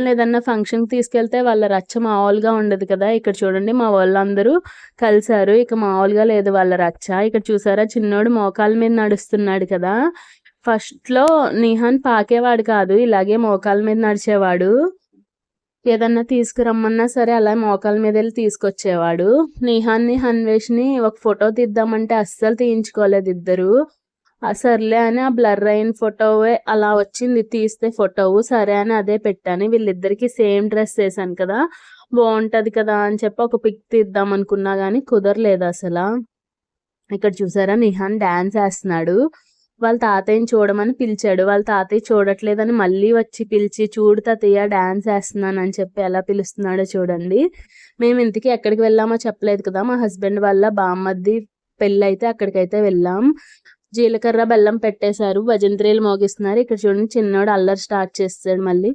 ఏదన్నా ఫంక్షన్‌కి తీసుకెళ్తే వాళ్ళ రచ్చ మామూలుగా ఉండదు కదా! ఇక్కడ చూడండి మా వాళ్ళందరూ కలిసారు. ఇక మామూలుగా లేదు వాళ్ళ రచ్చ. ఇక్కడ చూసారా చిన్నోడు మోకాళ్ళ మీద నడుస్తున్నాడు కదా! ఫస్ట్‌లో నిహాన్ పాకేవాడు కాదు. ఇలాగే మోకాళ్ళ మీద నడిచేవాడు. ఏదన్నా తీసుకురమ్మన్నా సరే అలా మోకాళ్ళ మీదెళ్ళి తీసుకొచ్చేవాడు. నిహాన్‌ని, హన్వేష్‌ని ఒక ఫోటో తీద్దామంటే అస్సలు తీయించుకోలేదు ఇద్దరు. సర్లే అని ఆ బ్లర్ అయిన ఫోటోవే అలా వచ్చింది తీస్తే ఫోటోవు. సరే అని అదే పెట్టాను. వీళ్ళిద్దరికీ సేమ్ డ్రెస్ ఏసాను కదా! బావుంటది కదా అని చెప్పి ఒక పిక్ తీద్దాం అనుకున్నా గానీ కుదరలేదసల. ఇక్కడ చూసారా నిహాన్ డాన్స్ ఏస్తన్నాడు. వాళ్ళ తాతయ్యని చూడమని పిలిచాడు. వాళ్ళ తాతయ్య చూడట్లేదని మళ్ళీ వచ్చి పిలిచి, చూడు తాతయ్య డాన్స్ ఏస్తున్నానని చెప్పి ఎలా పిలుస్తున్నాడో చూడండి. మేము ఇంతకీ ఎక్కడికి వెళ్ళామో చెప్పలేదు కదా! మా హస్బెండ్ వాళ్ళ బామ్మర్ది పెళ్ళైతే అక్కడికైతే వెళ్ళాం. జీలకర్ర, బెల్లం పెట్టేశారు. భజంత్రీలు మోగిస్తున్నారు. ఇక్కడ చూడండి చిన్నోడు అల్లరి స్టార్ట్ చేసేసాడు మళ్ళీ.